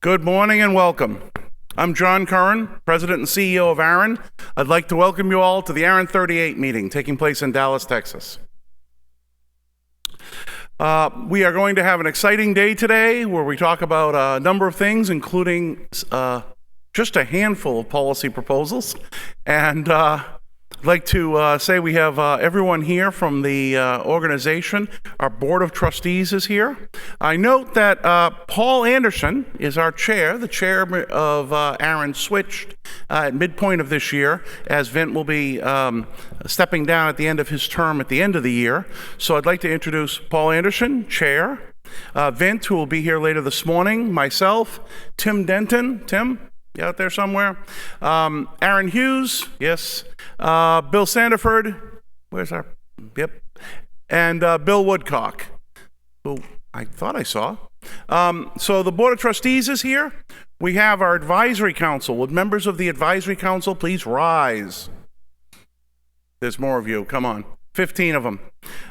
Good morning and welcome. I'm John Curran, President and CEO of ARIN. I'd like to welcome you all to the ARIN 38 meeting taking place in Dallas, Texas. We are going to have an exciting day today where we talk about a number of things, including just a handful of policy proposals. And I'd like to say we have everyone here from the organization. Our Board of Trustees is here. I note that Paul Anderson is our chair. The chair of ARIN switched at midpoint of this year, as Vint will be stepping down at the end of his term at the end of the year. So I'd like to introduce Paul Anderson, chair. Vint, who will be here later this morning. Myself, Tim Denton. Tim? You out there somewhere? Aaron Hughes, yes. Bill Sandiford, where's our, yep. And Bill Woodcock, who I thought I saw. So the Board of Trustees is here. We have our Advisory Council. Would members of the Advisory Council please rise? There's more of you, come on. 15 of them.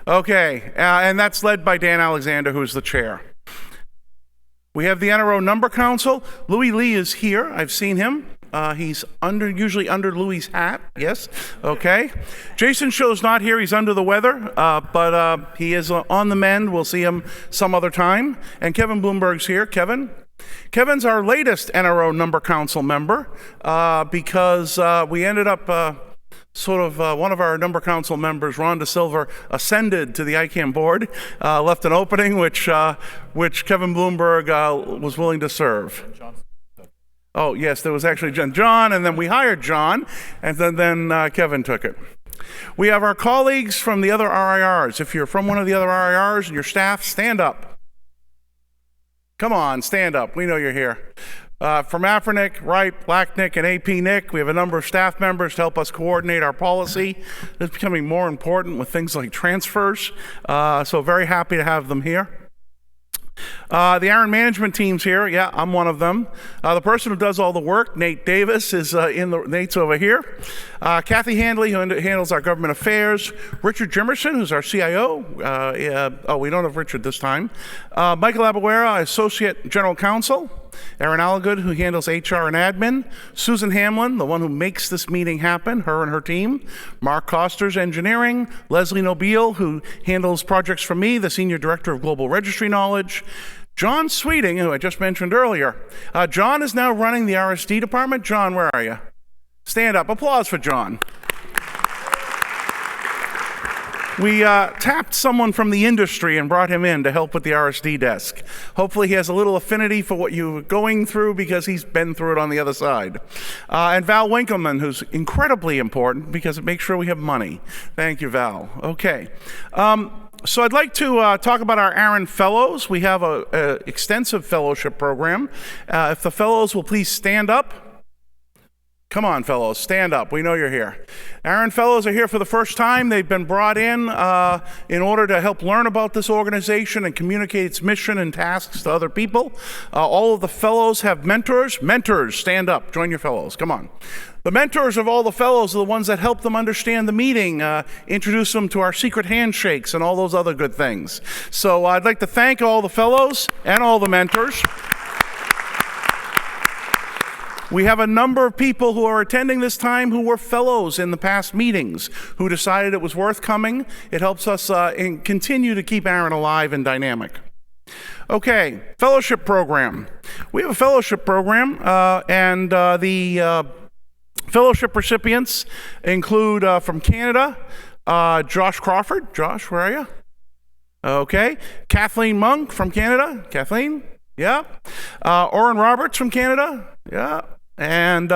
Okay, and that's led by Dan Alexander, who's the chair. We have the NRO Number Council. Louis Lee is here. I've seen him. He's usually under Louis' hat. Yes. Okay. Jason Show's not here. He's under the weather, but he is on the mend. We'll see him some other time. And Kevin Bloomberg's here. Kevin's our latest NRO Number Council member because we ended up one of our number council members, Ron DeSilva, ascended to the ICANN board, left an opening which Kevin Bloomberg was willing to serve. Oh, yes, there was actually John, and then we hired John, and then Kevin took it. We have our colleagues from the other RIRs. If you're from one of the other RIRs and your staff, stand up. Come on, stand up. We know you're here. From AFRINIC, RIPE, LACNIC, and APNIC, we have a number of staff members to help us coordinate our policy. It's becoming more important with things like transfers, so very happy to have them here. The ARIN management team's here. Yeah, I'm one of them. The person who does all the work, Nate Davis, is Nate's over here. Kathy Handley, who handles our government affairs. Richard Jimerson, who's our CIO. We don't have Richard this time. Michael Abuera, Associate General Counsel. Aaron Allagood, who handles HR and admin. Susan Hamlin, the one who makes this meeting happen, her and her team. Mark Costers, engineering. Leslie Nobile, who handles projects for me, the Senior Director of Global Registry Knowledge. John Sweeting, who I just mentioned earlier. John is now running the RSD department. John, where are you? Stand up. Applause for John. We tapped someone from the industry and brought him in to help with the RSD desk. Hopefully he has a little affinity for what you're going through because he's been through it on the other side. And Val Winkleman, who's incredibly important because it makes sure we have money. Thank you, Val. Okay. So I'd like to talk about our ARIN Fellows. We have an extensive fellowship program. If the fellows will please stand up. Come on, fellows, stand up. We know you're here. ARIN Fellows are here for the first time. They've been brought in order to help learn about this organization and communicate its mission and tasks to other people. All of the fellows have mentors. Mentors, stand up. Join your fellows. Come on. The mentors of all the fellows are the ones that help them understand the meeting, introduce them to our secret handshakes and all those other good things. So I'd like to thank all the fellows and all the mentors. We have a number of people who are attending this time who were fellows in the past meetings, who decided it was worth coming. It helps us continue to keep ARIN alive and dynamic. Okay, fellowship program. We have a fellowship program, and the fellowship recipients include from Canada, Josh Crawford. Josh, where are you? Okay. Kathleen Monk from Canada. Kathleen? Yeah. Oren Roberts from Canada. Yeah. And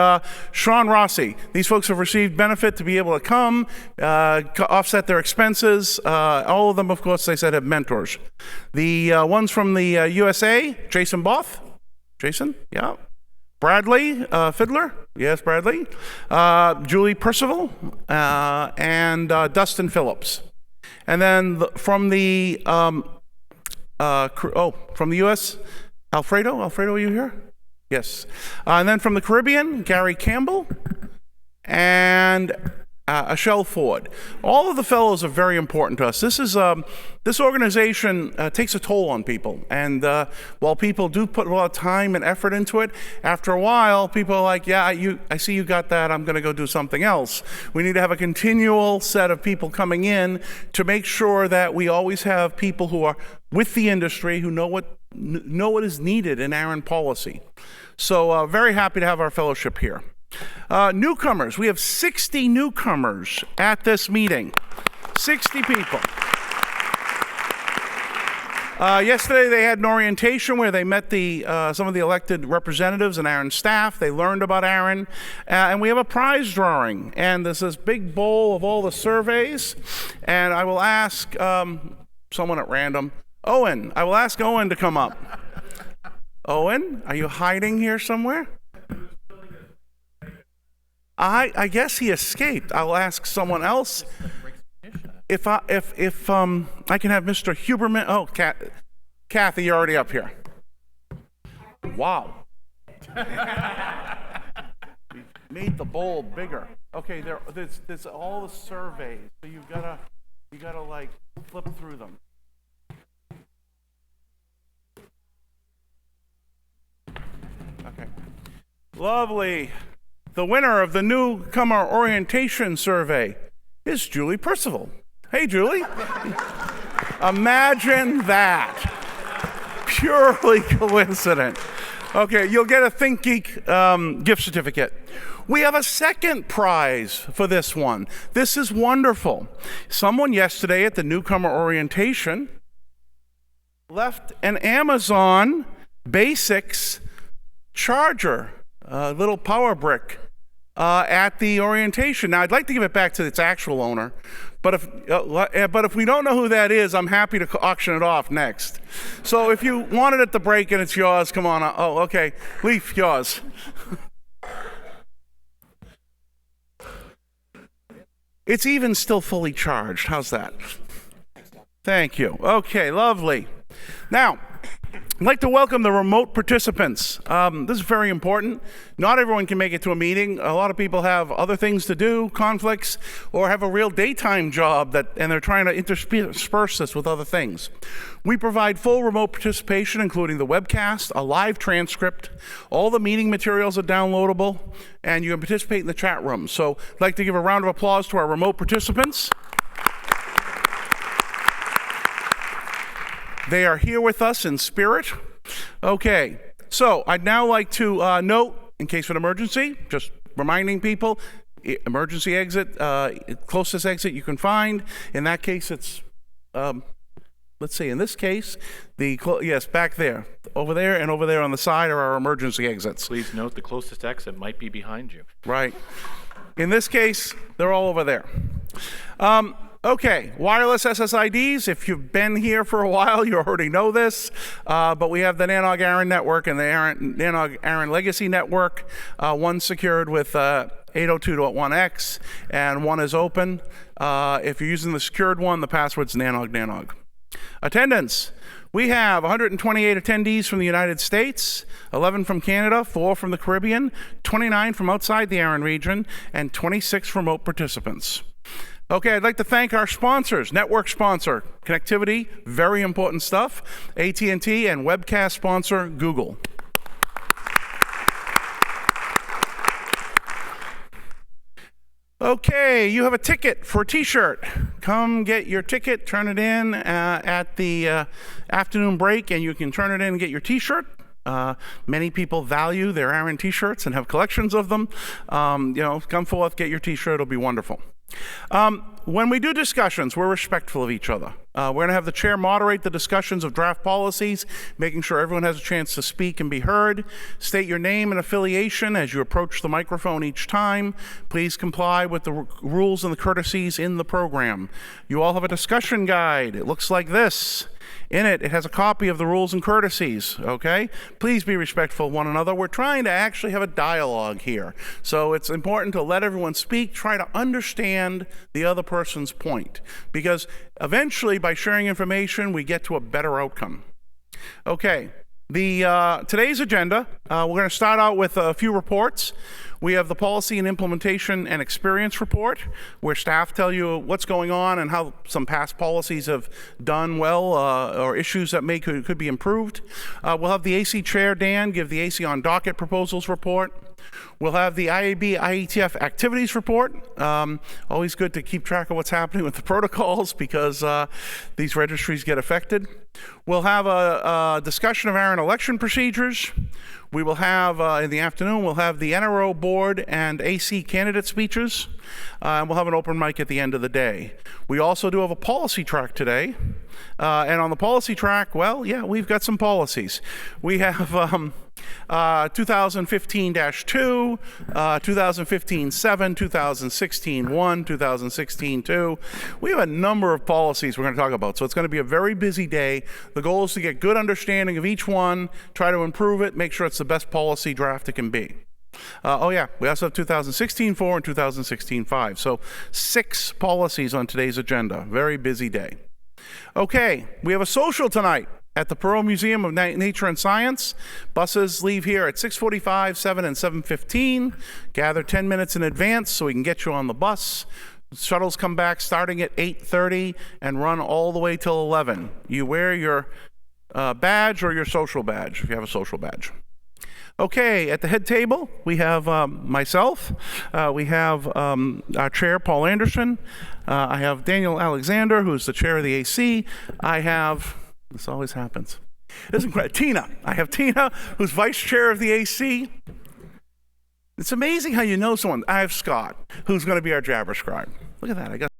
Sean Rossi. These folks have received benefit to be able to come, offset their expenses. All of them, of course, they said, have mentors. The ones from the USA, Jason Both. Jason? Yeah. Bradley Fiddler. Yes, Bradley. Julie Percival. And Dustin Phillips. And then from the from the U.S., Alfredo, are you here? Yes. And then from the Caribbean, Gary Campbell. And Shell Ford. All of the fellows are very important to us. This organization takes a toll on people, and while people do put a lot of time and effort into it, after a while, people are like, yeah, I see you got that, I'm going to go do something else. We need to have a continual set of people coming in to make sure that we always have people who are with the industry, who know what is needed in ARIN policy. So very happy to have our fellowship here. Newcomers, we have 60 newcomers at this meeting. 60 people. Yesterday they had an orientation where they met some of the elected representatives and ARIN staff. They learned about ARIN, and we have a prize drawing. And there's this big bowl of all the surveys, and I will ask someone at random, Owen, I will ask Owen to come up. Owen, are you hiding here somewhere? I guess he escaped. I'll ask someone else. If I can have Mr. Huberman. Oh, Kathy, you're already up here. Wow. We made the bowl bigger. Okay, there's all the surveys, so you gotta like flip through them. Okay. Lovely. The winner of the newcomer orientation survey is Julie Percival. Hey, Julie. Imagine that. Purely coincident. Okay, you'll get a Think Geek gift certificate. We have a second prize for this one. This is wonderful. Someone yesterday at the newcomer orientation left an Amazon Basics charger, a little power brick, at the orientation. Now, I'd like to give it back to its actual owner, but if we don't know who that is, I'm happy to auction it off next. So if you want it at the break and it's yours, come on. Oh, okay. Leaf, yours. It's even still fully charged. How's that? Thank you. Okay, lovely. Now, I'd like to welcome the remote participants. This is very important. Not everyone can make it to a meeting. A lot of people have other things to do, conflicts, or have a real daytime job and they're trying to intersperse this with other things. We provide full remote participation, including the webcast, a live transcript. All the meeting materials are downloadable, and you can participate in the chat room. So I'd like to give a round of applause to our remote participants. They are here with us in spirit. Okay, so I'd now like to note, in case of an emergency, just reminding people, emergency exit, closest exit you can find. In that case, it's, let's see, in this case, yes, back there. Over there and over there on the side are our emergency exits. Please note the closest exit might be behind you. Right. In this case, they're all over there. Okay, wireless SSIDs. If you've been here for a while, you already know this, but we have the Nanog ARIN network and the Nanog ARIN legacy network. One secured with 802.1x, and one is open. If you're using the secured one, the password's Nanog. Attendance. We have 128 attendees from the United States, 11 from Canada, 4 from the Caribbean, 29 from outside the ARIN region, and 26 remote participants. Okay, I'd like to thank our sponsors. Network sponsor, connectivity, very important stuff. AT&T, and webcast sponsor, Google. Okay, you have a ticket for a t-shirt. Come get your ticket, turn it in at the afternoon break, and you can turn it in and get your t-shirt. Many people value their ARIN t-shirts and have collections of them. Come forth, get your t-shirt, it'll be wonderful. When we do discussions, we're respectful of each other. We're going to have the chair moderate the discussions of draft policies, making sure everyone has a chance to speak and be heard. State your name and affiliation as you approach the microphone each time. Please comply with the rules and the courtesies in the program. You all have a discussion guide. It looks like this. In it, it has a copy of the rules and courtesies, okay? Please be respectful of one another. We're trying to actually have a dialogue here. So it's important to let everyone speak, try to understand the other person's point. Because eventually, by sharing information, we get to a better outcome. Okay, Today's agenda, we're going to start out with a few reports. We have the Policy and Implementation and Experience Report, where staff tell you what's going on and how some past policies have done well, or issues that could be improved. We'll have the AC Chair, Dan, give the AC on docket proposals report. We'll have the IAB IETF activities report. Always good to keep track of what's happening with the protocols because these registries get affected. We'll have a discussion of ARIN election procedures. We will have, in the afternoon, we'll have the NRO board and AC candidate speeches. And we'll have an open mic at the end of the day. We also do have a policy track today. And on the policy track, well, yeah, we've got some policies. We have 2015-2, 2015-7, 2016-1, 2016-2. We have a number of policies we're going to talk about, so it's going to be a very busy day. The goal is to get good understanding of each one, try to improve it, make sure it's the best policy draft it can be. Oh yeah, we also have 2016-4 and 2016-5. So 6 policies on today's agenda. Very busy day. Okay, we have a social tonight at the Perot Museum of Nature and Science. Buses leave here at 6:45, 7, and 7:15. Gather 10 minutes in advance so we can get you on the bus. Shuttles come back starting at 8:30 and run all the way till 11. You wear your badge or your social badge, if you have a social badge. Okay, at the head table, we have myself. We have our chair, Paul Anderson. I have Daniel Alexander, who's the chair of the AC. I have, this always happens. This is incredible. Tina. I have Tina, who's vice chair of the AC. It's amazing how you know someone. I have Scott, who's going to be our Jabber scribe. Look at that. I got